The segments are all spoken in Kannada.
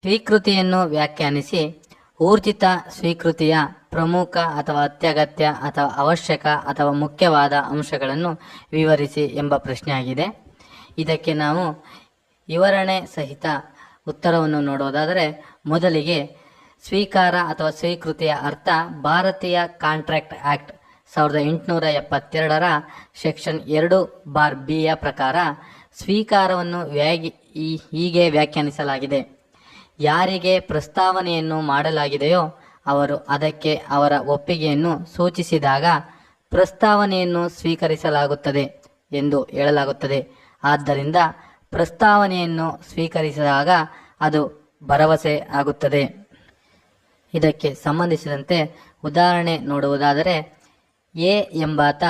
ಸ್ವೀಕೃತಿಯನ್ನು ವ್ಯಾಖ್ಯಾನಿಸಿ. ಊರ್ಜಿತ ಸ್ವೀಕೃತಿಯ ಪ್ರಮುಖ ಅಥವಾ ಅತ್ಯಗತ್ಯ ಅಥವಾ ಅವಶ್ಯಕ ಅಥವಾ ಮುಖ್ಯವಾದ ಅಂಶಗಳನ್ನು ವಿವರಿಸಿ ಎಂಬ ಪ್ರಶ್ನೆಯಾಗಿದೆ. ಇದಕ್ಕೆ ನಾವು ವಿವರಣೆ ಸಹಿತ ಉತ್ತರವನ್ನು ನೋಡೋದಾದರೆ, ಮೊದಲಿಗೆ ಸ್ವೀಕಾರ ಅಥವಾ ಸ್ವೀಕೃತಿಯ ಅರ್ಥ ಭಾರತೀಯ ಕಾಂಟ್ರಾಕ್ಟ್ ಆಕ್ಟ್ 1872ರ ಸೆಕ್ಷನ್ 2(b)ಯ ಪ್ರಕಾರ ಸ್ವೀಕಾರವನ್ನು ಹೀಗೆ ವ್ಯಾಖ್ಯಾನಿಸಲಾಗಿದೆ. ಯಾರಿಗೆ ಪ್ರಸ್ತಾವನೆಯನ್ನು ಮಾಡಲಾಗಿದೆಯೋ ಅವರು ಅದಕ್ಕೆ ಅವರ ಒಪ್ಪಿಗೆಯನ್ನು ಸೂಚಿಸಿದಾಗ ಪ್ರಸ್ತಾವನೆಯನ್ನು ಸ್ವೀಕರಿಸಲಾಗುತ್ತದೆ ಎಂದು ಹೇಳಲಾಗುತ್ತದೆ. ಆದ್ದರಿಂದ ಪ್ರಸ್ತಾವನೆಯನ್ನು ಸ್ವೀಕರಿಸಿದಾಗ ಅದು ಭರವಸೆ ಆಗುತ್ತದೆ. ಇದಕ್ಕೆ ಸಂಬಂಧಿಸಿದಂತೆ ಉದಾಹರಣೆ ನೋಡುವುದಾದರೆ, ಎ ಎಂಬಾತ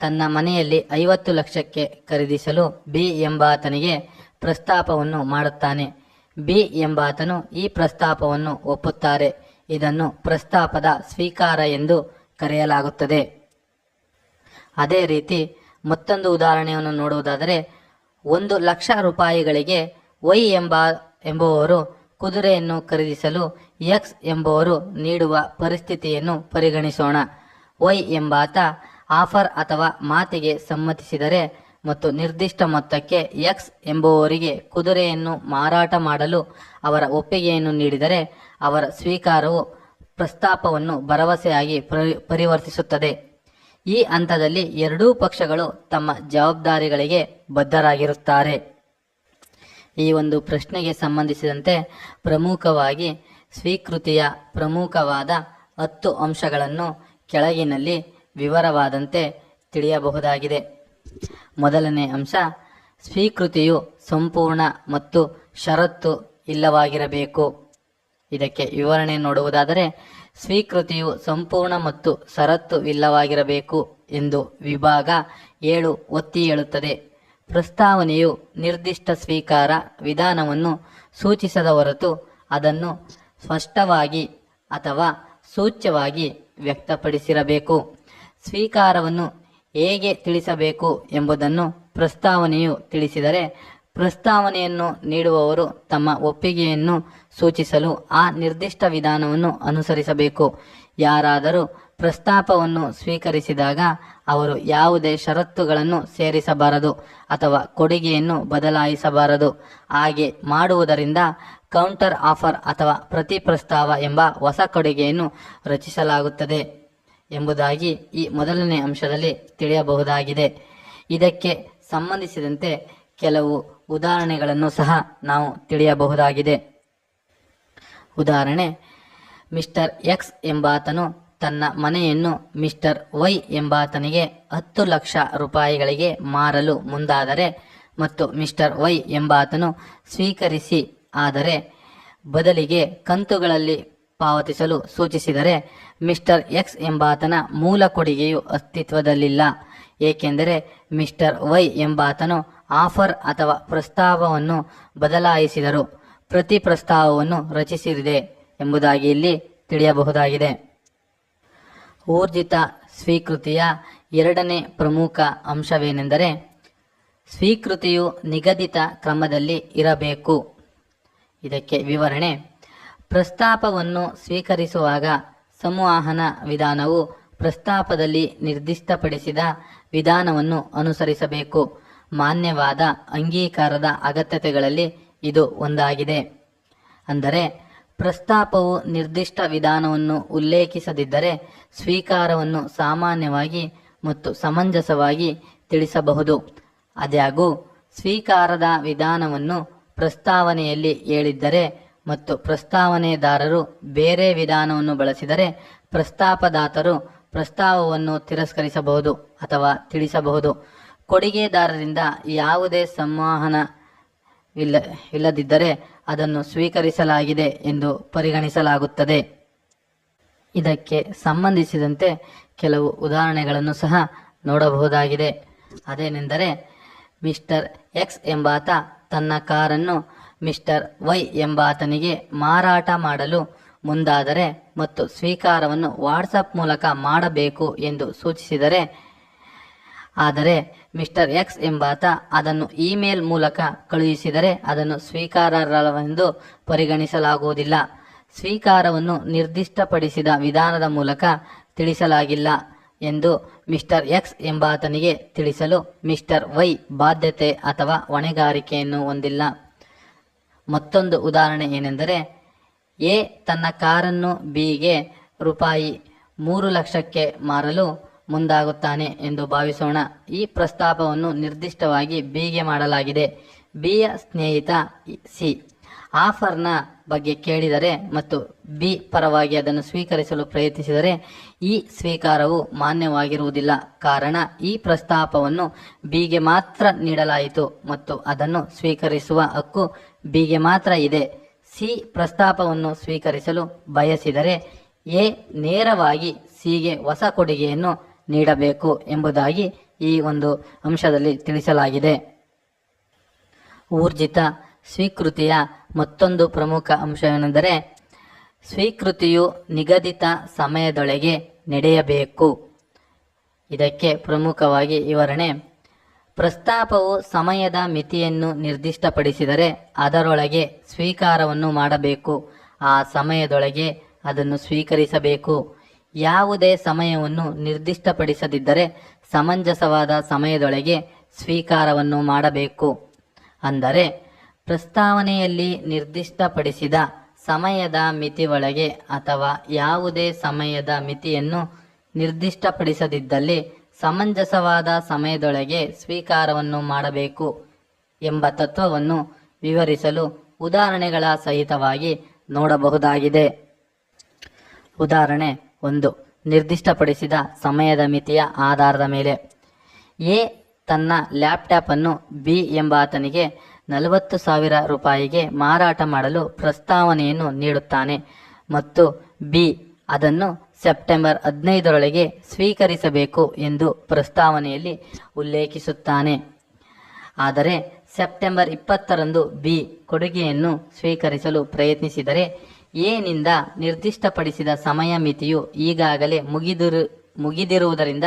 ತನ್ನ ಮನೆಯಲ್ಲಿ 50 ಲಕ್ಷಕ್ಕೆ ಖರೀದಿಸಲು ಬಿ ಎಂಬಾತನಿಗೆ ಪ್ರಸ್ತಾಪವನ್ನು ಮಾಡುತ್ತಾನೆ. ಬಿ ಎಂಬಾತನು ಈ ಪ್ರಸ್ತಾಪವನ್ನು ಒಪ್ಪುತ್ತಾರೆ. ಇದನ್ನು ಪ್ರಸ್ತಾಪದ ಸ್ವೀಕಾರ ಎಂದು ಕರೆಯಲಾಗುತ್ತದೆ. ಅದೇ ರೀತಿ ಮತ್ತೊಂದು ಉದಾಹರಣೆಯನ್ನು ನೋಡುವುದಾದರೆ, 1,00,000 ರೂಪಾಯಿಗಳಿಗೆ ವೈ ಎಂಬುವವರು ಕುದುರೆಯನ್ನು ಖರೀದಿಸಲು ಎಕ್ಸ್ ಎಂಬುವರು ನೀಡುವ ಪರಿಸ್ಥಿತಿಯನ್ನು ಪರಿಗಣಿಸೋಣ. ವೈ ಎಂಬಾತ ಆಫರ್ ಅಥವಾ ಮಾತಿಗೆ ಸಮ್ಮತಿಸಿದರೆ ಮತ್ತು ನಿರ್ದಿಷ್ಟ ಮೊತ್ತಕ್ಕೆ ಎಕ್ಸ್ ಎಂಬುವವರಿಗೆ ಕುದುರೆಯನ್ನು ಮಾರಾಟ ಮಾಡಲು ಅವರ ಒಪ್ಪಿಗೆಯನ್ನು ನೀಡಿದರೆ ಅವರ ಸ್ವೀಕಾರವು ಪ್ರಸ್ತಾಪವನ್ನು ಭರವಸೆಯಾಗಿ ಪರಿವರ್ತಿಸುತ್ತದೆ. ಈ ಹಂತದಲ್ಲಿ ಎರಡೂ ಪಕ್ಷಗಳು ತಮ್ಮ ಜವಾಬ್ದಾರಿಗಳಿಗೆ ಬದ್ಧರಾಗಿರುತ್ತಾರೆ. ಈ ಒಂದು ಪ್ರಶ್ನೆಗೆ ಸಂಬಂಧಿಸಿದಂತೆ ಪ್ರಮುಖವಾಗಿ ಸ್ವೀಕೃತಿಯ ಪ್ರಮುಖವಾದ 10 ಅಂಶಗಳನ್ನು ಕೆಳಗಿನಲ್ಲಿ ವಿವರವಾದಂತೆ ತಿಳಿಯಬಹುದಾಗಿದೆ. ಮೊದಲನೇ ಅಂಶ, ಸ್ವೀಕೃತಿಯು ಸಂಪೂರ್ಣ ಮತ್ತು ಷರತ್ತು ಇಲ್ಲವಾಗಿರಬೇಕು. ಇದಕ್ಕೆ ವಿವರಣೆ ನೋಡುವುದಾದರೆ, ಸ್ವೀಕೃತಿಯು ಸಂಪೂರ್ಣ ಮತ್ತು ಷರತ್ತು ಇಲ್ಲವಾಗಿರಬೇಕು ಎಂದು ವಿಭಾಗ 7 ಒತ್ತಿ ಹೇಳುತ್ತದೆ. ಪ್ರಸ್ತಾವನೆಯು ನಿರ್ದಿಷ್ಟ ಸ್ವೀಕಾರ ವಿಧಾನವನ್ನು ಸೂಚಿಸದ ಹೊರತು ಅದನ್ನು ಸ್ಪಷ್ಟವಾಗಿ ಅಥವಾ ಸೂಚ್ಯವಾಗಿ ವ್ಯಕ್ತಪಡಿಸಿರಬೇಕು. ಸ್ವೀಕಾರವನ್ನು ಹೇಗೆ ತಿಳಿಸಬೇಕು ಎಂಬುದನ್ನು ಪ್ರಸ್ತಾವನೆಯು ತಿಳಿಸಿದರೆ ಪ್ರಸ್ತಾವನೆಯನ್ನು ನೀಡುವವರು ತಮ್ಮ ಒಪ್ಪಿಗೆಯನ್ನು ಸೂಚಿಸಲು ಆ ನಿರ್ದಿಷ್ಟ ವಿಧಾನವನ್ನು ಅನುಸರಿಸಬೇಕು. ಯಾರಾದರೂ ಪ್ರಸ್ತಾಪವನ್ನು ಸ್ವೀಕರಿಸಿದಾಗ ಅವರು ಯಾವುದೇ ಷರತ್ತುಗಳನ್ನು ಸೇರಿಸಬಾರದು ಅಥವಾ ಕೊಡುಗೆಯನ್ನು ಬದಲಾಯಿಸಬಾರದು. ಹಾಗೆ ಮಾಡುವುದರಿಂದ ಕೌಂಟರ್ ಆಫರ್ ಅಥವಾ ಪ್ರತಿ ಪ್ರಸ್ತಾವ ಎಂಬ ಹೊಸ ಕೊಡುಗೆಯನ್ನು ರಚಿಸಲಾಗುತ್ತದೆ ಎಂಬುದಾಗಿ ಈ ಮೊದಲನೇ ಅಂಶದಲ್ಲಿ ತಿಳಿಯಬಹುದಾಗಿದೆ. ಇದಕ್ಕೆ ಸಂಬಂಧಿಸಿದಂತೆ ಕೆಲವು ಉದಾಹರಣೆಗಳನ್ನು ಸಹ ನಾವು ತಿಳಿಯಬಹುದಾಗಿದೆ. ಉದಾಹರಣೆ, ಮಿಸ್ಟರ್ ಎಕ್ಸ್ ಎಂಬಾತನು ತನ್ನ ಮನೆಯನ್ನು ಮಿಸ್ಟರ್ ವೈ ಎಂಬಾತನಿಗೆ 10 ಲಕ್ಷ ರೂಪಾಯಿಗಳಿಗೆ ಮಾರಲು ಮುಂದಾದರೆ ಮತ್ತು ಮಿಸ್ಟರ್ ವೈ ಎಂಬಾತನು ಸ್ವೀಕರಿಸಿ ಆದರೆ ಬದಲಿಗೆ ಕಂತುಗಳಲ್ಲಿ ಪಾವತಿಸಲು ಸೂಚಿಸಿದರೆ ಮಿಸ್ಟರ್ ಎಕ್ಸ್ ಎಂಬಾತನ ಮೂಲ ಕೊಡುಗೆಯು ಅಸ್ತಿತ್ವದಲ್ಲಿಲ್ಲ, ಏಕೆಂದರೆ ಮಿಸ್ಟರ್ ವೈ ಎಂಬಾತನು ಆಫರ್ ಅಥವಾ ಪ್ರಸ್ತಾವವನ್ನು ಬದಲಾಯಿಸಿದರು ಪ್ರತಿ ಪ್ರಸ್ತಾವವನ್ನು ರಚಿಸಿದೆ ಎಂಬುದಾಗಿ ಇಲ್ಲಿ ತಿಳಿಯಬಹುದಾಗಿದೆ. ಊರ್ಜಿತ ಸ್ವೀಕೃತಿಯ ಎರಡನೇ ಪ್ರಮುಖ ಅಂಶವೇನೆಂದರೆ ಸ್ವೀಕೃತಿಯು ನಿಗದಿತ ಕ್ರಮದಲ್ಲಿ ಇರಬೇಕು. ಇದಕ್ಕೆ ವಿವರಣೆ, ಪ್ರಸ್ತಾಪವನ್ನು ಸ್ವೀಕರಿಸುವಾಗ ಸಂವಹನ ವಿಧಾನವು ಪ್ರಸ್ತಾಪದಲ್ಲಿ ನಿರ್ದಿಷ್ಟಪಡಿಸಿದ ವಿಧಾನವನ್ನು ಅನುಸರಿಸಬೇಕು. ಮಾನ್ಯವಾದ ಅಂಗೀಕಾರದ ಅಗತ್ಯತೆಗಳಲ್ಲಿ ಇದು ಒಂದಾಗಿದೆ. ಅಂದರೆ ಪ್ರಸ್ತಾಪವು ನಿರ್ದಿಷ್ಟ ವಿಧಾನವನ್ನು ಉಲ್ಲೇಖಿಸದಿದ್ದರೆ ಸ್ವೀಕಾರವನ್ನು ಸಾಮಾನ್ಯವಾಗಿ ಮತ್ತು ಸಮಂಜಸವಾಗಿ ತಿಳಿಸಬಹುದು. ಆದಾಗ್ಯೂ ಸ್ವೀಕಾರದ ವಿಧಾನವನ್ನು ಪ್ರಸ್ತಾವನೆಯಲ್ಲಿ ಹೇಳಿದ್ದರೆ ಮತ್ತು ಪ್ರಸ್ತಾವನೆದಾರರು ಬೇರೆ ವಿಧಾನವನ್ನು ಬಳಸಿದರೆ ಪ್ರಸ್ತಾಪದಾತರು ಪ್ರಸ್ತಾವವನ್ನು ತಿರಸ್ಕರಿಸಬಹುದು ಅಥವಾ ತಿಳಿಸಬಹುದು. ಕೊಡುಗೆದಾರರಿಂದ ಯಾವುದೇ ಸಂವಹನ ಇಲ್ಲದಿದ್ದರೆ ಅದನ್ನು ಸ್ವೀಕರಿಸಲಾಗಿದೆ ಎಂದು ಪರಿಗಣಿಸಲಾಗುತ್ತದೆ. ಇದಕ್ಕೆ ಸಂಬಂಧಿಸಿದಂತೆ ಕೆಲವು ಉದಾಹರಣೆಗಳನ್ನು ಸಹ ನೋಡಬಹುದಾಗಿದೆ. ಅದೇನೆಂದರೆ, ಮಿಸ್ಟರ್ ಎಕ್ಸ್ ಎಂಬಾತ ತನ್ನ ಕಾರನ್ನು ಮಿಸ್ಟರ್ ವೈ ಎಂಬಾತನಿಗೆ ಮಾರಾಟ ಮಾಡಲು ಮುಂದಾದರೆ ಮತ್ತು ಸ್ವೀಕಾರವನ್ನು ವಾಟ್ಸಪ್ ಮೂಲಕ ಮಾಡಬೇಕು ಎಂದು ಸೂಚಿಸಿದರೆ, ಆದರೆ ಮಿಸ್ಟರ್ ಎಕ್ಸ್ ಎಂಬಾತ ಅದನ್ನು ಇಮೇಲ್ ಮೂಲಕ ಕಳುಹಿಸಿದರೆ ಅದನ್ನು ಸ್ವೀಕಾರಾರ್ಹವೆಂದು ಪರಿಗಣಿಸಲಾಗುವುದಿಲ್ಲ. ಸ್ವೀಕಾರವನ್ನು ನಿರ್ದಿಷ್ಟಪಡಿಸಿದ ವಿಧಾನದ ಮೂಲಕ ತಿಳಿಸಲಾಗಿಲ್ಲ ಎಂದು ಮಿಸ್ಟರ್ ಎಕ್ಸ್ ಎಂಬಾತನಿಗೆ ತಿಳಿಸಲು ಮಿಸ್ಟರ್ ವೈ ಬಾಧ್ಯತೆ ಅಥವಾ ಹೊಣೆಗಾರಿಕೆಯನ್ನು ಹೊಂದಿಲ್ಲ. ಮತ್ತೊಂದು ಉದಾಹರಣೆ ಏನೆಂದರೆ, ಎ ತನ್ನ ಕಾರನ್ನು ಬಿಗೆ ರೂಪಾಯಿ 3,00,000ಕ್ಕೆ ಮಾರಲು ಮುಂದಾಗುತ್ತಾನೆ ಎಂದು ಭಾವಿಸೋಣ. ಈ ಪ್ರಸ್ತಾಪವನ್ನು ನಿರ್ದಿಷ್ಟವಾಗಿ ಬಿಗೆ ಮಾಡಲಾಗಿದೆ. ಬಿಯ ಸ್ನೇಹಿತ ಸಿ ಆಫರ್ನ ಬಗ್ಗೆ ಕೇಳಿದರೆ ಮತ್ತು ಬಿ ಪರವಾಗಿ ಅದನ್ನು ಸ್ವೀಕರಿಸಲು ಪ್ರಯತ್ನಿಸಿದರೆ ಈ ಸ್ವೀಕಾರವು ಮಾನ್ಯವಾಗಿರುವುದಿಲ್ಲ. ಕಾರಣ, ಈ ಪ್ರಸ್ತಾಪವನ್ನು ಬಿಗೆ ಮಾತ್ರ ನೀಡಲಾಯಿತು ಮತ್ತು ಅದನ್ನು ಸ್ವೀಕರಿಸುವ ಹಕ್ಕು ಬಿಗೆ ಮಾತ್ರ ಇದೆ. ಸಿ ಪ್ರಸ್ತಾಪವನ್ನು ಸ್ವೀಕರಿಸಲು ಬಯಸಿದರೆ ಎ ನೇರವಾಗಿ ಸಿಗೆ ಹೊಸ ಕೊಡುಗೆಯನ್ನು ನೀಡಬೇಕು ಎಂಬುದಾಗಿ ಈ ಒಂದು ಅಂಶದಲ್ಲಿ ತಿಳಿಸಲಾಗಿದೆ. ಊರ್ಜಿತ ಸ್ವೀಕೃತಿಯ ಮತ್ತೊಂದು ಪ್ರಮುಖ ಅಂಶವೆಂದರೆ ಸ್ವೀಕೃತಿಯು ನಿಗದಿತ ಸಮಯದೊಳಗೆ ನಡೆಯಬೇಕು. ಇದಕ್ಕೆ ಪ್ರಮುಖವಾಗಿ ವಿವರಣೆ: ಪ್ರಸ್ತಾಪವು ಸಮಯದ ಮಿತಿಯನ್ನು ನಿರ್ದಿಷ್ಟಪಡಿಸಿದರೆ ಅದರೊಳಗೆ ಸ್ವೀಕಾರವನ್ನು ಮಾಡಬೇಕು. ಆ ಸಮಯದೊಳಗೆ ಅದನ್ನು ಸ್ವೀಕರಿಸಬೇಕು. ಯಾವುದೇ ಸಮಯವನ್ನು ನಿರ್ದಿಷ್ಟಪಡಿಸದಿದ್ದರೆ ಸಮಂಜಸವಾದ ಸಮಯದೊಳಗೆ ಸ್ವೀಕಾರವನ್ನು ಮಾಡಬೇಕು. ಅಂದರೆ ಪ್ರಸ್ತಾವನೆಯಲ್ಲಿ ನಿರ್ದಿಷ್ಟಪಡಿಸಿದ ಸಮಯದ ಮಿತಿಯೊಳಗೆ ಅಥವಾ ಯಾವುದೇ ಸಮಯದ ಮಿತಿಯನ್ನು ನಿರ್ದಿಷ್ಟಪಡಿಸದಿದ್ದಲ್ಲಿ ಸಮಂಜಸವಾದ ಸಮಯದೊಳಗೆ ಸ್ವೀಕಾರವನ್ನು ಮಾಡಬೇಕು ಎಂಬ ತತ್ವವನ್ನು ವಿವರಿಸಲು ಉದಾಹರಣೆಗಳ ಸಹಿತವಾಗಿ ನೋಡಬಹುದಾಗಿದೆ. ಉದಾಹರಣೆ 1. ನಿರ್ದಿಷ್ಟಪಡಿಸಿದ ಸಮಯದ ಮಿತಿಯ ಆಧಾರದ ಮೇಲೆ ಎ ತನ್ನ ಲ್ಯಾಪ್ಟಾಪ್ ಅನ್ನು ಬಿ ಎಂಬಾತನಿಗೆ 40,000 ರೂಪಾಯಿಗೆ ಮಾರಾಟ ಮಾಡಲು ಪ್ರಸ್ತಾವನೆಯನ್ನು ನೀಡುತ್ತಾನೆ ಮತ್ತು ಬಿ ಅದನ್ನು ಸೆಪ್ಟೆಂಬರ್ 15ರೊಳಗೆ ಸ್ವೀಕರಿಸಬೇಕು ಎಂದು ಪ್ರಸ್ತಾವನೆಯಲ್ಲಿ ಉಲ್ಲೇಖಿಸುತ್ತಾನೆ. ಆದರೆ ಸೆಪ್ಟೆಂಬರ್ 20ರಂದು ಬಿ ಕೊಡುಗೆಯನ್ನು ಸ್ವೀಕರಿಸಲು ಪ್ರಯತ್ನಿಸಿದರೆ ಎ ನಿಂದ ನಿರ್ದಿಷ್ಟಪಡಿಸಿದ ಸಮಯ ಮಿತಿಯು ಈಗಾಗಲೇ ಮುಗಿದಿರುವುದರಿಂದ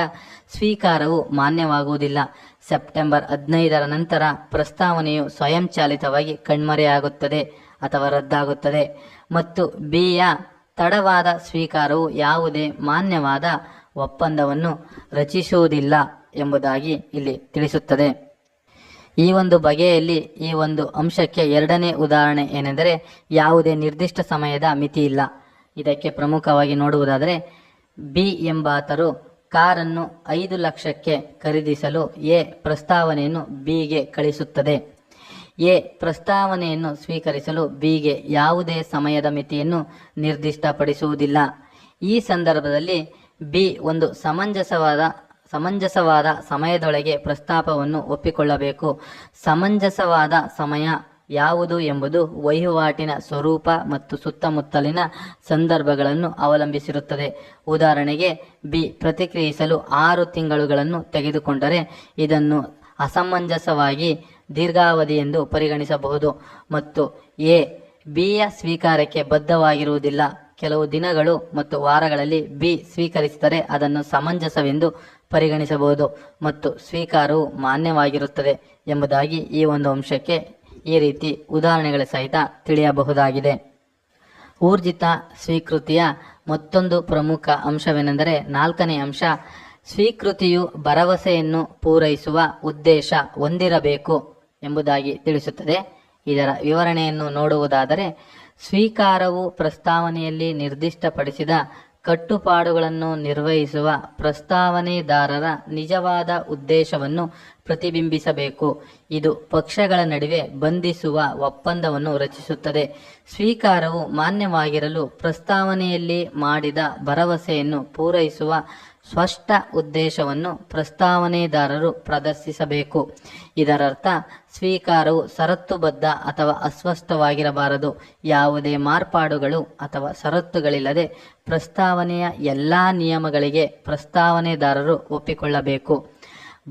ಸ್ವೀಕಾರವು ಮಾನ್ಯವಾಗುವುದಿಲ್ಲ. ಸೆಪ್ಟೆಂಬರ್ 15ರ ನಂತರ ಪ್ರಸ್ತಾವನೆಯು ಸ್ವಯಂಚಾಲಿತವಾಗಿ ಕಣ್ಮರೆಯಾಗುತ್ತದೆ ಅಥವಾ ರದ್ದಾಗುತ್ತದೆ ಮತ್ತು ಬಿಯ ತಡವಾದ ಸ್ವೀಕಾರವು ಯಾವುದೇ ಮಾನ್ಯವಾದ ಒಪ್ಪಂದವನ್ನು ರಚಿಸುವುದಿಲ್ಲ ಎಂಬುದಾಗಿ ಇಲ್ಲಿ ತಿಳಿಸುತ್ತದೆ. ಈ ಒಂದು ಬಗೆಯಲ್ಲಿ ಈ ಒಂದು ಅಂಶಕ್ಕೆ ಎರಡನೇ ಉದಾಹರಣೆ ಏನೆಂದರೆ ಯಾವುದೇ ನಿರ್ದಿಷ್ಟ ಸಮಯದ ಮಿತಿ ಇಲ್ಲ. ಇದಕ್ಕೆ ಪ್ರಮುಖವಾಗಿ ನೋಡುವುದಾದರೆ ಬಿ ಎಂಬಾತರು ಕಾರನ್ನು 5,00,000ಕ್ಕೆ ಖರೀದಿಸಲು ಎ ಪ್ರಸ್ತಾವನೆಯನ್ನು ಬಿಗೆ ಕಳಿಸುತ್ತದೆ. ಎ ಪ್ರಸ್ತಾವನೆಯನ್ನು ಸ್ವೀಕರಿಸಲು ಬಿಗೆ ಯಾವುದೇ ಸಮಯದ ಮಿತಿಯನ್ನು ನಿರ್ದಿಷ್ಟಪಡಿಸುವುದಿಲ್ಲ. ಈ ಸಂದರ್ಭದಲ್ಲಿ ಬಿ ಒಂದು ಸಮಂಜಸವಾದ ಸಮಯದೊಳಗೆ ಪ್ರಸ್ತಾಪವನ್ನು ಒಪ್ಪಿಕೊಳ್ಳಬೇಕು. ಸಮಂಜಸವಾದ ಸಮಯ ಯಾವುದು ಎಂಬುದು ವಹಿವಾಟಿನ ಸ್ವರೂಪ ಮತ್ತು ಸುತ್ತಮುತ್ತಲಿನ ಸಂದರ್ಭಗಳನ್ನು ಅವಲಂಬಿಸಿರುತ್ತದೆ. ಉದಾಹರಣೆಗೆ ಬಿ ಪ್ರತಿಕ್ರಿಯಿಸಲು 6 ತಿಂಗಳುಗಳನ್ನು ತೆಗೆದುಕೊಂಡರೆ ಇದನ್ನು ಅಸಮಂಜಸವಾಗಿ ದೀರ್ಘಾವಧಿ ಎಂದು ಪರಿಗಣಿಸಬಹುದು ಮತ್ತು ಎ ಬಿಯ ಸ್ವೀಕಾರಕ್ಕೆ ಬದ್ಧವಾಗಿರುವುದಿಲ್ಲ. ಕೆಲವು ದಿನಗಳು ಮತ್ತು ವಾರಗಳಲ್ಲಿ ಬಿ ಸ್ವೀಕರಿಸಿದರೆ ಅದನ್ನು ಸಮಂಜಸವೆಂದು ಪರಿಗಣಿಸಬಹುದು ಮತ್ತು ಸ್ವೀಕಾರವು ಮಾನ್ಯವಾಗಿರುತ್ತದೆ ಎಂಬುದಾಗಿ ಈ ಒಂದು ಅಂಶಕ್ಕೆ ಈ ರೀತಿ ಉದಾಹರಣೆಗಳ ಸಹಿತ ತಿಳಿಯಬಹುದಾಗಿದೆ. ಊರ್ಜಿತ ಸ್ವೀಕೃತಿಯ ಮತ್ತೊಂದು ಪ್ರಮುಖ ಅಂಶವೆಂದರೆ 4ನೇ ಅಂಶ, ಸ್ವೀಕೃತಿಯು ಭರವಸೆಯನ್ನು ಪೂರೈಸುವ ಉದ್ದೇಶ ಹೊಂದಿರಬೇಕು ಎಂಬುದಾಗಿ ತಿಳಿಸುತ್ತದೆ. ಇದರ ವಿವರಣೆಯನ್ನು ನೋಡುವುದಾದರೆ ಸ್ವೀಕಾರವು ಪ್ರಸ್ತಾವನೆಯಲ್ಲಿ ನಿರ್ದಿಷ್ಟಪಡಿಸಿದ ಕಟ್ಟುಪಾಡುಗಳನ್ನು ನಿರ್ವಹಿಸುವ ಪ್ರಸ್ತಾವನೆದಾರರ ನಿಜವಾದ ಉದ್ದೇಶವನ್ನು ಪ್ರತಿಬಿಂಬಿಸಬೇಕು. ಇದು ಪಕ್ಷಗಳ ನಡುವೆ ಬಂಧಿಸುವ ಒಪ್ಪಂದವನ್ನು ರಚಿಸುತ್ತದೆ. ಸ್ವೀಕಾರವು ಮಾನ್ಯವಾಗಿರಲು ಪ್ರಸ್ತಾವನೆಯಲ್ಲಿ ಮಾಡಿದ ಭರವಸೆಯನ್ನು ಪೂರೈಸುವ ಸ್ಪಷ್ಟ ಉದ್ದೇಶವನ್ನು ಪ್ರಸ್ತಾವನೆದಾರರು ಪ್ರದರ್ಶಿಸಬೇಕು. ಇದರರ್ಥ ಸ್ವೀಕಾರವು ಷರತ್ತುಬದ್ಧ ಅಥವಾ ಅಸ್ಪಷ್ಟವಾಗಿರಬಾರದು. ಯಾವುದೇ ಮಾರ್ಪಾಡುಗಳು ಅಥವಾ ಷರತ್ತುಗಳಿಲ್ಲದೆ ಪ್ರಸ್ತಾವನೆಯ ಎಲ್ಲ ನಿಯಮಗಳಿಗೆ ಪ್ರಸ್ತಾವನೆದಾರರು ಒಪ್ಪಿಕೊಳ್ಳಬೇಕು.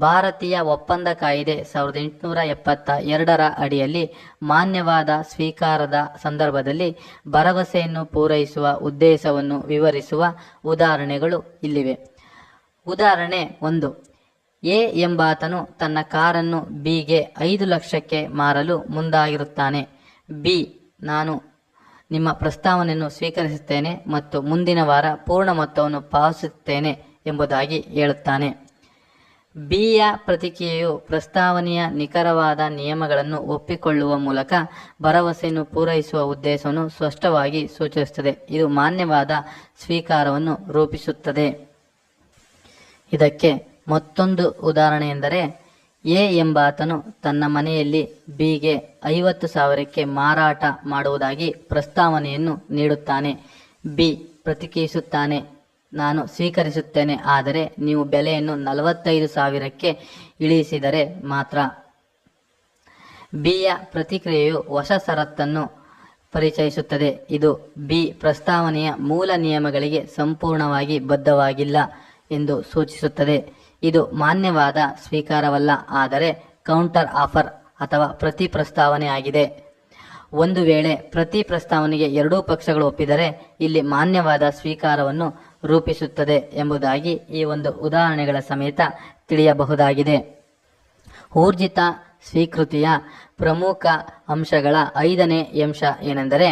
ಭಾರತೀಯ ಒಪ್ಪಂದ ಕಾಯಿದೆ 1872ರ ಅಡಿಯಲ್ಲಿ ಮಾನ್ಯವಾದ ಸ್ವೀಕಾರದ ಸಂದರ್ಭದಲ್ಲಿ ಭರವಸೆಯನ್ನು ಪೂರೈಸುವ ಉದ್ದೇಶವನ್ನು ವಿವರಿಸುವ ಉದಾಹರಣೆಗಳು ಇಲ್ಲಿವೆ. ಉದಾಹರಣೆ 1. ಎ ಎಂಬಾತನು ತನ್ನ ಕಾರನ್ನು ಬಿಗೆ 5 ಲಕ್ಷಕ್ಕೆ ಮಾರಲು ಮುಂದಾಗಿರುತ್ತಾನೆ. ಬಿ, ನಾನು ನಿಮ್ಮ ಪ್ರಸ್ತಾವನೆಯನ್ನು ಸ್ವೀಕರಿಸುತ್ತೇನೆ ಮತ್ತು ಮುಂದಿನ ವಾರ ಪೂರ್ಣ ಮೊತ್ತವನ್ನು ಪಾವತಿಸುತ್ತೇನೆ ಎಂಬುದಾಗಿ ಹೇಳುತ್ತಾನೆ. ಬಿಯ ಪ್ರತಿಕ್ರಿಯೆಯು ಪ್ರಸ್ತಾವನೆಯ ನಿಖರವಾದ ನಿಯಮಗಳನ್ನು ಒಪ್ಪಿಕೊಳ್ಳುವ ಮೂಲಕ ಭರವಸೆಯನ್ನು ಪೂರೈಸುವ ಉದ್ದೇಶವನ್ನು ಸ್ಪಷ್ಟವಾಗಿ ಸೂಚಿಸುತ್ತದೆ. ಇದು ಮಾನ್ಯವಾದ ಸ್ವೀಕಾರವನ್ನು ರೂಪಿಸುತ್ತದೆ. ಇದಕ್ಕೆ ಮತ್ತೊಂದು ಉದಾಹರಣೆ ಎಂದರೆ, ಎ ಎಂಬಾತನು ತನ್ನ ಮನೆಯಲ್ಲಿ ಬಿಗೆ 50,000ಕ್ಕೆ ಮಾರಾಟ ಮಾಡುವುದಾಗಿ ಪ್ರಸ್ತಾವನೆಯನ್ನು ನೀಡುತ್ತಾನೆ. ಬಿ ಪ್ರತಿಕ್ರಿಯಿಸುತ್ತಾನೆ, ನಾನು ಸ್ವೀಕರಿಸುತ್ತೇನೆ, ಆದರೆ ನೀವು ಬೆಲೆಯನ್ನು 45,000ಕ್ಕೆ ಇಳಿಸಿದರೆ ಮಾತ್ರ. ಬಿಯ ಪ್ರತಿಕ್ರಿಯೆಯು ಹೊಸ ಷರತ್ತನ್ನು ಪರಿಚಯಿಸುತ್ತದೆ. ಇದು ಬಿ ಪ್ರಸ್ತಾವನೆಯ ಮೂಲ ನಿಯಮಗಳಿಗೆ ಸಂಪೂರ್ಣವಾಗಿ ಬದ್ಧವಾಗಿಲ್ಲ ಎಂದು ಸೂಚಿಸುತ್ತದೆ. ಇದು ಮಾನ್ಯವಾದ ಸ್ವೀಕಾರವಲ್ಲ, ಆದರೆ ಕೌಂಟರ್ ಆಫರ್ ಅಥವಾ ಪ್ರತಿ ಪ್ರಸ್ತಾವನೆ ಆಗಿದೆ. ಒಂದು ವೇಳೆ ಪ್ರತಿ ಪ್ರಸ್ತಾವನೆಗೆ ಎರಡೂ ಪಕ್ಷಗಳು ಒಪ್ಪಿದರೆ ಇಲ್ಲಿ ಮಾನ್ಯವಾದ ಸ್ವೀಕಾರವನ್ನು ರೂಪಿಸುತ್ತದೆ ಎಂಬುದಾಗಿ ಈ ಒಂದು ಉದಾಹರಣೆಗಳ ಸಮೇತ ತಿಳಿಯಬಹುದಾಗಿದೆ. ಊರ್ಜಿತ ಸ್ವೀಕೃತಿಯ ಪ್ರಮುಖ ಅಂಶಗಳ 5ನೇ ಅಂಶ ಏನೆಂದರೆ,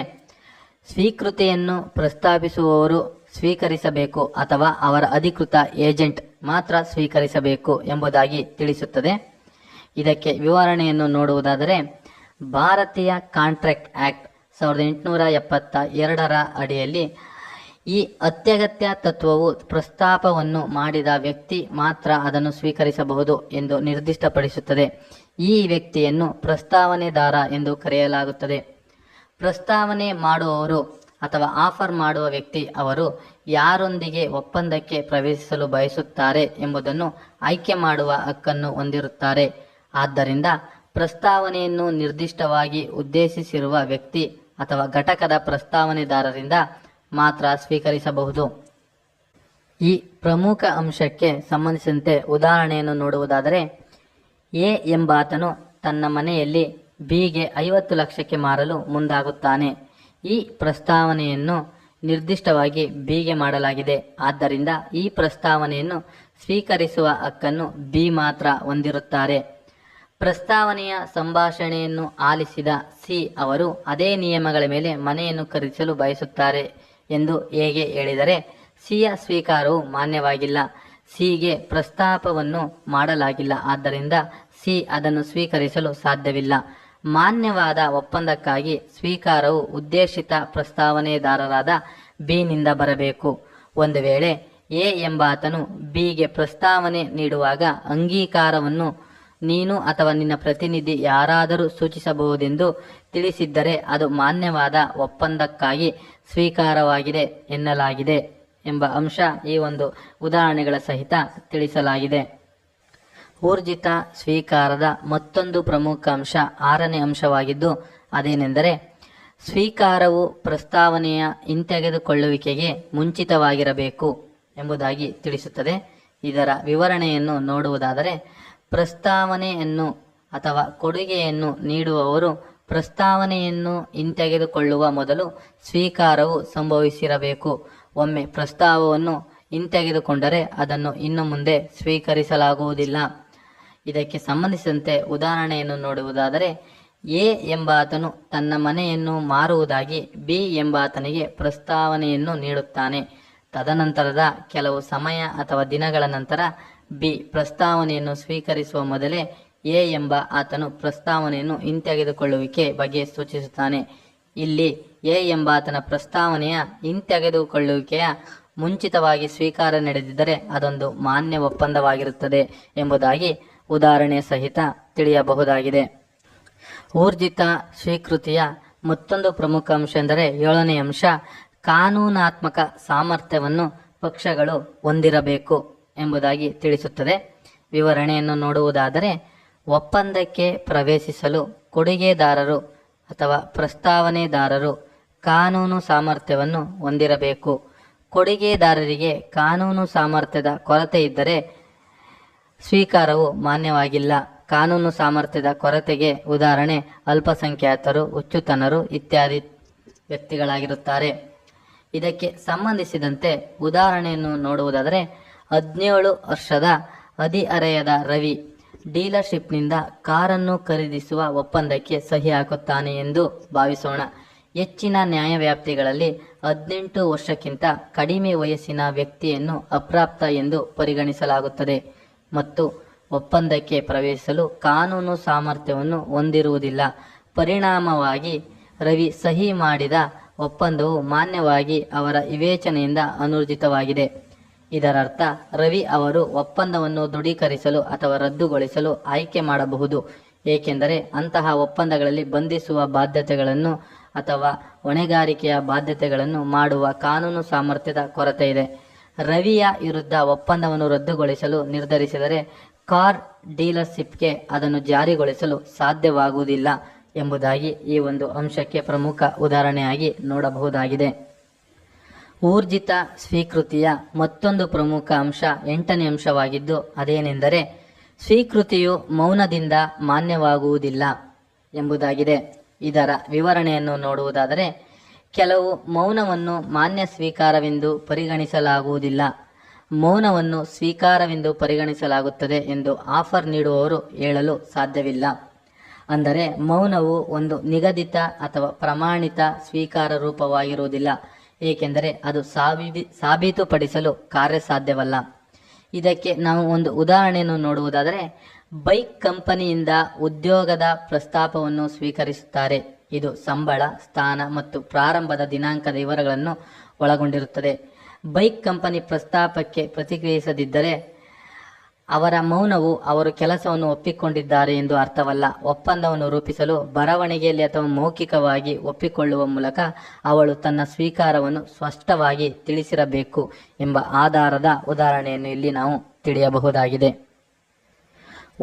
ಸ್ವೀಕೃತಿಯನ್ನು ಪ್ರಸ್ತಾಪಿಸುವವರು ಸ್ವೀಕರಿಸಬೇಕು ಅಥವಾ ಅವರ ಅಧಿಕೃತ ಏಜೆಂಟ್ ಮಾತ್ರ ಸ್ವೀಕರಿಸಬೇಕು ಎಂಬುದಾಗಿ ತಿಳಿಸುತ್ತದೆ. ಇದಕ್ಕೆ ವಿವರಣೆಯನ್ನು ನೋಡುವುದಾದರೆ, ಭಾರತೀಯ ಕಾಂಟ್ರಾಕ್ಟ್ ಆಕ್ಟ್ 1872 ಅಡಿಯಲ್ಲಿ ಈ ಅತ್ಯಗತ್ಯ ತತ್ವವು ಪ್ರಸ್ತಾಪವನ್ನು ಮಾಡಿದ ವ್ಯಕ್ತಿ ಮಾತ್ರ ಅದನ್ನು ಸ್ವೀಕರಿಸಬಹುದು ಎಂದು ನಿರ್ದಿಷ್ಟಪಡಿಸುತ್ತದೆ. ಈ ವ್ಯಕ್ತಿಯನ್ನು ಪ್ರಸ್ತಾವನೆದಾರ ಎಂದು ಕರೆಯಲಾಗುತ್ತದೆ. ಪ್ರಸ್ತಾವನೆ ಮಾಡುವವರು ಅಥವಾ ಆಫರ್ ಮಾಡುವ ವ್ಯಕ್ತಿ ಅವರು ಯಾರೊಂದಿಗೆ ಒಪ್ಪಂದಕ್ಕೆ ಪ್ರವೇಶಿಸಲು ಬಯಸುತ್ತಾರೆ ಎಂಬುದನ್ನು ಆಯ್ಕೆ ಮಾಡುವ ಹಕ್ಕನ್ನು ಹೊಂದಿರುತ್ತಾರೆ. ಆದ್ದರಿಂದ ಪ್ರಸ್ತಾವನೆಯನ್ನು ನಿರ್ದಿಷ್ಟವಾಗಿ ಉದ್ದೇಶಿಸಿರುವ ವ್ಯಕ್ತಿ ಅಥವಾ ಘಟಕದ ಪ್ರಸ್ತಾವನೆದಾರರಿಂದ ಮಾತ್ರ ಸ್ವೀಕರಿಸಬಹುದು. ಈ ಪ್ರಮುಖ ಅಂಶಕ್ಕೆ ಸಂಬಂಧಿಸಿದಂತೆ ಉದಾಹರಣೆಯನ್ನು ನೋಡುವುದಾದರೆ, ಎ ಎಂಬಾತನು ತನ್ನ ಮನೆಯಲ್ಲಿ ಬಿಗೆ 50 ಲಕ್ಷಕ್ಕೆ ಮಾರಲು ಮುಂದಾಗುತ್ತಾನೆ. ಈ ಪ್ರಸ್ತಾವನೆಯನ್ನು ನಿರ್ದಿಷ್ಟವಾಗಿ ಬಿಗೆ ಮಾಡಲಾಗಿದೆ. ಆದ್ದರಿಂದ ಈ ಪ್ರಸ್ತಾವನೆಯನ್ನು ಸ್ವೀಕರಿಸುವ ಹಕ್ಕನ್ನು ಬಿ ಮಾತ್ರ ಹೊಂದಿರುತ್ತಾರೆ. ಪ್ರಸ್ತಾವನೆಯ ಸಂಭಾಷಣೆಯನ್ನು ಆಲಿಸಿದ ಸಿ ಅವರು ಅದೇ ನಿಯಮಗಳ ಮೇಲೆ ಮನೆಯನ್ನು ಖರೀದಿಸಲು ಬಯಸುತ್ತಾರೆ ಎಂದು ಎಗೆ ಹೇಳಿದರೆ ಸಿಯ ಸ್ವೀಕಾರವು ಮಾನ್ಯವಾಗಿಲ್ಲ. ಸಿಗೆ ಪ್ರಸ್ತಾಪವನ್ನು ಮಾಡಲಾಗಿಲ್ಲ, ಆದ್ದರಿಂದ ಸಿ ಅದನ್ನು ಸ್ವೀಕರಿಸಲು ಸಾಧ್ಯವಿಲ್ಲ. ಮಾನ್ಯವಾದ ಒಪ್ಪಂದಕ್ಕಾಗಿ ಸ್ವೀಕಾರವು ಉದ್ದೇಶಿತ ಪ್ರಸ್ತಾವನೆದಾರರಾದ ಬಿನಿಂದ ಬರಬೇಕು. ಒಂದು ವೇಳೆ ಎ ಎಂಬಾತನು ಬಿಗೆ ಪ್ರಸ್ತಾವನೆ ನೀಡುವಾಗ ಅಂಗೀಕಾರವನ್ನು ನೀನು ಅಥವಾ ನಿನ್ನ ಪ್ರತಿನಿಧಿ ಯಾರಾದರೂ ಸೂಚಿಸಬಹುದೆಂದು ತಿಳಿಸಿದ್ದರೆ ಅದು ಮಾನ್ಯವಾದ ಒಪ್ಪಂದಕ್ಕಾಗಿ ಸ್ವೀಕಾರವಾಗಿದೆ ಎನ್ನಲಾಗಿದೆ ಎಂಬ ಅಂಶ ಈ ಒಂದು ಉದಾಹರಣೆಗಳ ಸಹಿತ ತಿಳಿಸಲಾಗಿದೆ. ಊರ್ಜಿತ ಸ್ವೀಕಾರದ ಮತ್ತೊಂದು ಪ್ರಮುಖ ಅಂಶ 6ನೇ ಅಂಶವಾಗಿದ್ದು, ಅದೇನೆಂದರೆ ಸ್ವೀಕಾರವು ಪ್ರಸ್ತಾವನೆಯ ಹಿಂತೆಗೆದುಕೊಳ್ಳುವಿಕೆಗೆ ಮುಂಚಿತವಾಗಿರಬೇಕು ಎಂಬುದಾಗಿ ತಿಳಿಸುತ್ತದೆ. ಇದರ ವಿವರಣೆಯನ್ನು ನೋಡುವುದಾದರೆ, ಪ್ರಸ್ತಾವನೆಯನ್ನು ಅಥವಾ ಕೊಡುಗೆಯನ್ನು ನೀಡುವವರು ಪ್ರಸ್ತಾವನೆಯನ್ನು ಹಿಂತೆಗೆದುಕೊಳ್ಳುವ ಮೊದಲು ಸ್ವೀಕಾರವು ಸಂಭವಿಸಿರಬೇಕು. ಒಮ್ಮೆ ಪ್ರಸ್ತಾವವನ್ನು ಹಿಂತೆಗೆದುಕೊಂಡರೆ ಅದನ್ನು ಇನ್ನು ಮುಂದೆ ಸ್ವೀಕರಿಸಲಾಗುವುದಿಲ್ಲ. ಇದಕ್ಕೆ ಸಂಬಂಧಿಸಿದಂತೆ ಉದಾಹರಣೆಯನ್ನು ನೋಡುವುದಾದರೆ, ಎ ಎಂಬಾತನು ತನ್ನ ಮನೆಯನ್ನು ಮಾರುವುದಾಗಿ ಬಿ ಎಂಬಾತನಿಗೆ ಪ್ರಸ್ತಾವನೆಯನ್ನು ನೀಡುತ್ತಾನೆ. ತದನಂತರದ ಕೆಲವು ಸಮಯ ಅಥವಾ ದಿನಗಳ ನಂತರ ಬಿ ಪ್ರಸ್ತಾವನೆಯನ್ನು ಸ್ವೀಕರಿಸುವ ಮೊದಲೇ ಎ ಎಂಬ ಆತನು ಪ್ರಸ್ತಾವನೆಯನ್ನು ಹಿಂತೆಗೆದುಕೊಳ್ಳುವಿಕೆ ಬಗ್ಗೆ ಸೂಚಿಸುತ್ತಾನೆ. ಇಲ್ಲಿ ಎ ಎಂಬಾತನ ಪ್ರಸ್ತಾವನೆಯ ಹಿಂತೆಗೆದುಕೊಳ್ಳುವಿಕೆಯ ಮುಂಚಿತವಾಗಿ ಸ್ವೀಕಾರ ನಡೆದಿದ್ದರೆ ಅದೊಂದು ಮಾನ್ಯ ಒಪ್ಪಂದವಾಗಿರುತ್ತದೆ ಎಂಬುದಾಗಿ ಉದಾಹರಣೆಯ ಸಹಿತ ತಿಳಿಯಬಹುದಾಗಿದೆ. ಊರ್ಜಿತ ಸ್ವೀಕೃತಿಯ ಮತ್ತೊಂದು ಪ್ರಮುಖ ಅಂಶ ಎಂದರೆ 7ನೇ ಅಂಶ, ಕಾನೂನಾತ್ಮಕ ಸಾಮರ್ಥ್ಯವನ್ನು ಪಕ್ಷಗಳು ಹೊಂದಿರಬೇಕು ಎಂಬುದಾಗಿ ತಿಳಿಸುತ್ತದೆ. ವಿವರಣೆಯನ್ನು ನೋಡುವುದಾದರೆ, ಒಪ್ಪಂದಕ್ಕೆ ಪ್ರವೇಶಿಸಲು ಕೊಡುಗೆದಾರರು ಅಥವಾ ಪ್ರಸ್ತಾವನೆದಾರರು ಕಾನೂನು ಸಾಮರ್ಥ್ಯವನ್ನು ಹೊಂದಿರಬೇಕು. ಕೊಡುಗೆದಾರರಿಗೆ ಕಾನೂನು ಸಾಮರ್ಥ್ಯದ ಕೊರತೆ ಇದ್ದರೆ ಸ್ವೀಕಾರವು ಮಾನ್ಯವಾಗಿಲ್ಲ. ಕಾನೂನು ಸಾಮರ್ಥ್ಯದ ಕೊರತೆಗೆ ಉದಾಹರಣೆ ಅಲ್ಪಸಂಖ್ಯಾತರು, ಹುಚ್ಚುತನರು ಇತ್ಯಾದಿ ವ್ಯಕ್ತಿಗಳಾಗಿರುತ್ತಾರೆ. ಇದಕ್ಕೆ ಸಂಬಂಧಿಸಿದಂತೆ ಉದಾಹರಣೆಯನ್ನು ನೋಡುವುದಾದರೆ, 17 ವರ್ಷದ ಹದಿಹರೆಯದ ರವಿ ಡೀಲರ್ಶಿಪ್ನಿಂದ ಕಾರನ್ನು ಖರೀದಿಸುವ ಒಪ್ಪಂದಕ್ಕೆ ಸಹಿ ಹಾಕುತ್ತಾನೆ ಎಂದು ಭಾವಿಸೋಣ. ಹೆಚ್ಚಿನ ನ್ಯಾಯವ್ಯಾಪ್ತಿಗಳಲ್ಲಿ 18 ವರ್ಷಕ್ಕಿಂತ ಕಡಿಮೆ ವಯಸ್ಸಿನ ವ್ಯಕ್ತಿಯನ್ನು ಅಪ್ರಾಪ್ತ ಎಂದು ಪರಿಗಣಿಸಲಾಗುತ್ತದೆ ಮತ್ತು ಒಪ್ಪಂದಕ್ಕೆ ಪ್ರವೇಶಿಸಲು ಕಾನೂನು ಸಾಮರ್ಥ್ಯವನ್ನು ಹೊಂದಿರುವುದಿಲ್ಲ. ಪರಿಣಾಮವಾಗಿ ರವಿ ಸಹಿ ಮಾಡಿದ ಒಪ್ಪಂದವು ಮಾನ್ಯವಾಗಿ ಅವರ ವಿವೇಚನೆಯಿಂದ ಅನೂರ್ಜಿತವಾಗಿದೆ. ಇದರರ್ಥ ರವಿ ಅವರು ಒಪ್ಪಂದವನ್ನು ದೃಢೀಕರಿಸಲು ಅಥವಾ ರದ್ದುಗೊಳಿಸಲು ಆಯ್ಕೆ ಮಾಡಬಹುದು, ಏಕೆಂದರೆ ಅಂತಹ ಒಪ್ಪಂದಗಳಲ್ಲಿ ಬಂಧಿಸುವ ಬಾಧ್ಯತೆಗಳನ್ನು ಅಥವಾ ಹೊಣೆಗಾರಿಕೆಯ ಬಾಧ್ಯತೆಗಳನ್ನು ಮಾಡುವ ಕಾನೂನು ಸಾಮರ್ಥ್ಯದ ಕೊರತೆ ಇದೆ. ರವಿಯ ವಿರುದ್ಧ ಒಪ್ಪಂದವನ್ನು ರದ್ದುಗೊಳಿಸಲು ನಿರ್ಧರಿಸಿದರೆ ಕಾರ್ ಡೀಲರ್ಶಿಪ್ಗೆ ಅದನ್ನು ಜಾರಿಗೊಳಿಸಲು ಸಾಧ್ಯವಾಗುವುದಿಲ್ಲ ಎಂಬುದಾಗಿ ಈ ಒಂದು ಅಂಶಕ್ಕೆ ಪ್ರಮುಖ ಉದಾಹರಣೆಯಾಗಿ ನೋಡಬಹುದಾಗಿದೆ. ಊರ್ಜಿತ ಸ್ವೀಕೃತಿಯ ಮತ್ತೊಂದು ಪ್ರಮುಖ ಅಂಶ 8ನೇ ಅಂಶವಾಗಿದ್ದು ಅದೇನೆಂದರೆ ಸ್ವೀಕೃತಿಯು ಮೌನದಿಂದ ಮಾನ್ಯವಾಗುವುದಿಲ್ಲ ಎಂಬುದಾಗಿದೆ. ಇದರ ವಿವರಣೆಯನ್ನು ನೋಡುವುದಾದರೆ, ಕೆಲವು ಮೌನವನ್ನು ಮಾನ್ಯ ಸ್ವೀಕಾರವೆಂದು ಪರಿಗಣಿಸಲಾಗುವುದಿಲ್ಲ, ಮೌನವನ್ನು ಸ್ವೀಕಾರವೆಂದು ಪರಿಗಣಿಸಲಾಗುತ್ತದೆ ಎಂದು ಆಫರ್ ನೀಡುವವರು ಹೇಳಲು ಸಾಧ್ಯವಿಲ್ಲ. ಅಂದರೆ ಮೌನವು ಒಂದು ನಿಗದಿತ ಅಥವಾ ಪ್ರಮಾಣಿತ ಸ್ವೀಕಾರ ರೂಪವಾಗಿರುವುದಿಲ್ಲ, ಏಕೆಂದರೆ ಅದು ಸಾಬೀತುಪಡಿಸಲು ಕಾರ್ಯಸಾಧ್ಯವಲ್ಲ. ಇದಕ್ಕೆ ನಾವು ಒಂದು ಉದಾಹರಣೆಯನ್ನು ನೋಡುವುದಾದರೆ, ಬೈಕ್ ಕಂಪನಿಯಿಂದ ಉದ್ಯೋಗದ ಪ್ರಸ್ತಾಪವನ್ನು ಸ್ವೀಕರಿಸುತ್ತಾರೆ. ಇದು ಸಂಬಳ, ಸ್ಥಾನ ಮತ್ತು ಪ್ರಾರಂಭದ ದಿನಾಂಕದ ವಿವರಗಳನ್ನು ಒಳಗೊಂಡಿರುತ್ತದೆ. ಬೈಕ್ ಕಂಪನಿ ಪ್ರಸ್ತಾಪಕ್ಕೆ ಪ್ರತಿಕ್ರಿಯಿಸದಿದ್ದರೆ ಅವರ ಮೌನವು ಅವರು ಕೆಲಸವನ್ನು ಒಪ್ಪಿಕೊಂಡಿದ್ದಾರೆ ಎಂದು ಅರ್ಥವಲ್ಲ. ಒಪ್ಪಂದವನ್ನು ರೂಪಿಸಲು ಬರವಣಿಗೆಯಲ್ಲಿ ಅಥವಾ ಮೌಖಿಕವಾಗಿ ಒಪ್ಪಿಕೊಳ್ಳುವ ಮೂಲಕ ಅವಳು ತನ್ನ ಸ್ವೀಕಾರವನ್ನು ಸ್ಪಷ್ಟವಾಗಿ ತಿಳಿಸಿರಬೇಕು ಎಂಬ ಆಧಾರದ ಉದಾಹರಣೆಯನ್ನು ಇಲ್ಲಿ ನಾವು ತಿಳಿಯಬಹುದಾಗಿದೆ.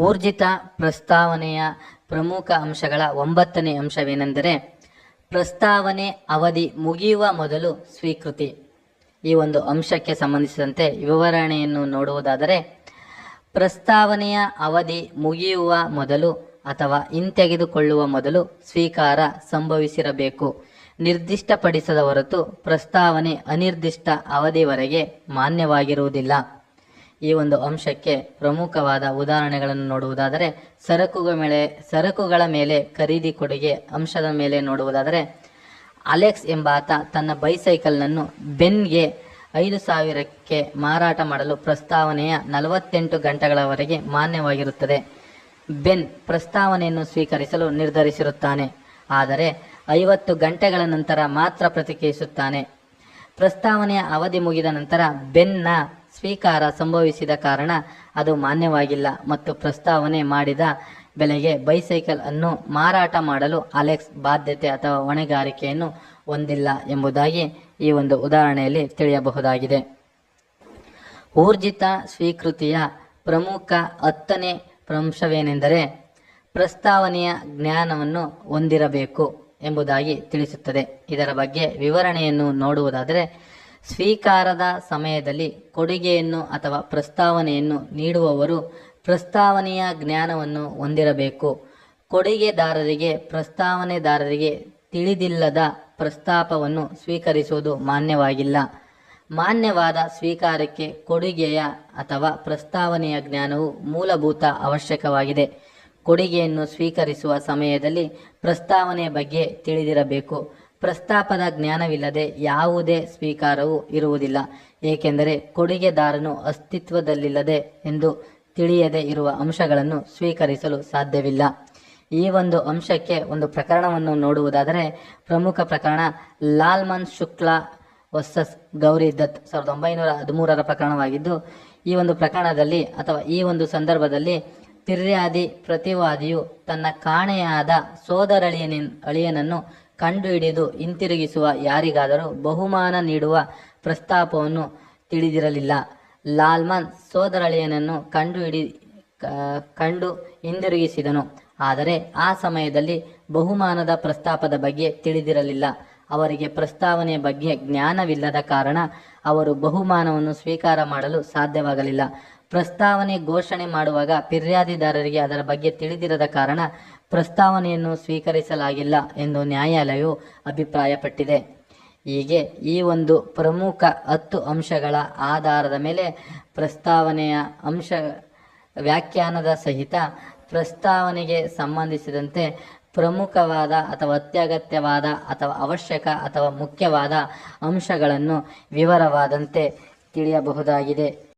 ಊರ್ಜಿತ ಪ್ರಸ್ತಾವನೆಯ ಪ್ರಮುಖ ಅಂಶಗಳ 9ನೇ ಅಂಶವೇನೆಂದರೆ ಪ್ರಸ್ತಾವನೆ ಅವಧಿ ಮುಗಿಯುವ ಮೊದಲು ಸ್ವೀಕೃತಿ. ಈ ಒಂದು ಅಂಶಕ್ಕೆ ಸಂಬಂಧಿಸಿದಂತೆ ವಿವರಣೆಯನ್ನು ನೋಡುವುದಾದರೆ, ಪ್ರಸ್ತಾವನೆಯ ಅವಧಿ ಮುಗಿಯುವ ಮೊದಲು ಅಥವಾ ಹಿಂತೆಗೆದುಕೊಳ್ಳುವ ಮೊದಲು ಸ್ವೀಕಾರ ಸಂಭವಿಸಿರಬೇಕು. ನಿರ್ದಿಷ್ಟಪಡಿಸದ ಹೊರತು ಪ್ರಸ್ತಾವನೆ ಅನಿರ್ದಿಷ್ಟ ಅವಧಿವರೆಗೆ ಮಾನ್ಯವಾಗಿರುವುದಿಲ್ಲ. ಈ ಒಂದು ಅಂಶಕ್ಕೆ ಪ್ರಮುಖವಾದ ಉದಾಹರಣೆಗಳನ್ನು ನೋಡುವುದಾದರೆ, ಸರಕುಗಳ ಮೇಲೆ ಖರೀದಿ ಕೊಡುಗೆ ಅಂಶದ ಮೇಲೆ ನೋಡುವುದಾದರೆ, ಅಲೆಕ್ಸ್ ಎಂಬಾತ ತನ್ನ ಬೈಸೈಕಲ್ನನ್ನು ಬೆನ್ಗೆ 5,000ಕ್ಕೆ ಮಾರಾಟ ಮಾಡಲು ಪ್ರಸ್ತಾವನೆಯ 48 ಗಂಟೆಗಳವರೆಗೆ ಮಾನ್ಯವಾಗಿರುತ್ತದೆ. ಬೆನ್ ಪ್ರಸ್ತಾವನೆಯನ್ನು ಸ್ವೀಕರಿಸಲು ನಿರ್ಧರಿಸಿರುತ್ತಾನೆ, ಆದರೆ 50 ಗಂಟೆಗಳ ನಂತರ ಮಾತ್ರ ಪ್ರತಿಕ್ರಿಯಿಸುತ್ತಾನೆ. ಪ್ರಸ್ತಾವನೆಯ ಅವಧಿ ಮುಗಿದ ನಂತರ ಬೆನ್ನ ಸ್ವೀಕಾರ ಸಂಭವಿಸಿದ ಕಾರಣ ಅದು ಮಾನ್ಯವಾಗಿಲ್ಲ ಮತ್ತು ಪ್ರಸ್ತಾವನೆ ಮಾಡಿದ ಬೆಲೆಗೆ ಬೈಸೈಕಲ್ ಅನ್ನು ಮಾರಾಟ ಮಾಡಲು ಅಲೆಕ್ಸ್ ಬಾಧ್ಯತೆ ಅಥವಾ ಹೊಣೆಗಾರಿಕೆಯನ್ನು ಹೊಂದಿಲ್ಲ ಎಂಬುದಾಗಿ ಈ ಒಂದು ಉದಾಹರಣೆಯಲ್ಲಿ ತಿಳಿಯಬಹುದಾಗಿದೆ. ಊರ್ಜಿತ ಸ್ವೀಕೃತಿಯ ಪ್ರಮುಖ 10ನೇ ಅಂಶವೇನೆಂದರೆ ಪ್ರಸ್ತಾವನೆಯ ಜ್ಞಾನವನ್ನು ಹೊಂದಿರಬೇಕು ಎಂಬುದಾಗಿ ತಿಳಿಸುತ್ತದೆ. ಇದರ ಬಗ್ಗೆ ವಿವರಣೆಯನ್ನು ನೋಡುವುದಾದರೆ, ಸ್ವೀಕಾರದ ಸಮಯದಲ್ಲಿ ಕೊಡುಗೆಯನ್ನು ಅಥವಾ ಪ್ರಸ್ತಾವನೆಯನ್ನು ನೀಡುವವರು ಪ್ರಸ್ತಾವನೆಯ ಜ್ಞಾನವನ್ನು ಹೊಂದಿರಬೇಕು. ಕೊಡುಗೆದಾರರಿಗೆ ಪ್ರಸ್ತಾವನೆದಾರರಿಗೆ ತಿಳಿದಿಲ್ಲದ ಪ್ರಸ್ತಾಪವನ್ನು ಸ್ವೀಕರಿಸುವುದು ಮಾನ್ಯವಾಗಿಲ್ಲ. ಮಾನ್ಯವಾದ ಸ್ವೀಕಾರಕ್ಕೆ ಕೊಡುಗೆಯ ಅಥವಾ ಪ್ರಸ್ತಾವನೆಯ ಜ್ಞಾನವು ಮೂಲಭೂತ ಅವಶ್ಯಕವಾಗಿದೆ. ಕೊಡುಗೆಯನ್ನು ಸ್ವೀಕರಿಸುವ ಸಮಯದಲ್ಲಿ ಪ್ರಸ್ತಾವನೆಯ ಬಗ್ಗೆ ತಿಳಿದಿರಬೇಕು. ಪ್ರಸ್ತಾಪದ ಜ್ಞಾನವಿಲ್ಲದೆ ಯಾವುದೇ ಸ್ವೀಕಾರವೂ ಇರುವುದಿಲ್ಲ, ಏಕೆಂದರೆ ಕೊಡುಗೆದಾರನು ಅಸ್ತಿತ್ವದಲ್ಲಿಲ್ಲದೆ ಎಂದು ತಿಳಿಯದೆ ಇರುವ ಅಂಶಗಳನ್ನು ಸ್ವೀಕರಿಸಲು ಸಾಧ್ಯವಿಲ್ಲ. ಈ ಒಂದು ಅಂಶಕ್ಕೆ ಒಂದು ಪ್ರಕರಣವನ್ನು ನೋಡುವುದಾದರೆ, ಪ್ರಮುಖ ಪ್ರಕರಣ ಲಾಲ್ಮನ್ ಶುಕ್ಲಾ ವರ್ಸಸ್ ಗೌರಿ ದತ್ 1913ರ ಪ್ರಕರಣವಾಗಿದ್ದು, ಈ ಒಂದು ಪ್ರಕರಣದಲ್ಲಿ ಅಥವಾ ಈ ಒಂದು ಸಂದರ್ಭದಲ್ಲಿ ಫಿರ್ಯಾದಿ ಪ್ರತಿವಾದಿಯು ತನ್ನ ಕಾಣೆಯಾದ ಅಳಿಯನನ್ನು ಕಂಡುಹಿಡಿದು ಹಿಂತಿರುಗಿಸುವ ಯಾರಿಗಾದರೂ ಬಹುಮಾನ ನೀಡುವ ಪ್ರಸ್ತಾಪವನ್ನು ತಿಳಿದಿರಲಿಲ್ಲ. ಲಾಲ್ಮನ್ ಸೋದರಳಿಯನನ್ನು ಕಂಡು ಹಿಂದಿರುಗಿಸಿದನು, ಆದರೆ ಆ ಸಮಯದಲ್ಲಿ ಬಹುಮಾನದ ಪ್ರಸ್ತಾಪದ ಬಗ್ಗೆ ತಿಳಿದಿರಲಿಲ್ಲ. ಅವರಿಗೆ ಪ್ರಸ್ತಾವನೆಯ ಬಗ್ಗೆ ಜ್ಞಾನವಿಲ್ಲದ ಕಾರಣ ಅವರು ಬಹುಮಾನವನ್ನು ಸ್ವೀಕಾರ ಮಾಡಲು ಸಾಧ್ಯವಾಗಲಿಲ್ಲ. ಪ್ರಸ್ತಾವನೆ ಘೋಷಣೆ ಮಾಡುವಾಗ ಫಿರ್ಯಾದಿದಾರರಿಗೆ ಅದರ ಬಗ್ಗೆ ತಿಳಿದಿರದ ಕಾರಣ ಪ್ರಸ್ತಾವನೆಯನ್ನು ಸ್ವೀಕರಿಸಲಾಗಿಲ್ಲ ಎಂದು ನ್ಯಾಯಾಲಯವು ಅಭಿಪ್ರಾಯಪಟ್ಟಿದೆ. ಹೀಗೆ ಈ ಒಂದು ಪ್ರಮುಖ 10 ಅಂಶಗಳ ಆಧಾರದ ಮೇಲೆ ಪ್ರಸ್ತಾವನೆಯ ವ್ಯಾಖ್ಯಾನದ ಸಹಿತ ಪ್ರಸ್ತಾವನೆಗೆ ಸಂಬಂಧಿಸಿದಂತೆ ಪ್ರಮುಖವಾದ ಅಥವಾ ಅತ್ಯಗತ್ಯವಾದ ಅಥವಾ ಅವಶ್ಯಕ ಅಥವಾ ಮುಖ್ಯವಾದ ಅಂಶಗಳನ್ನು ವಿವರವಾದಂತೆ ತಿಳಿಯಬಹುದಾಗಿದೆ.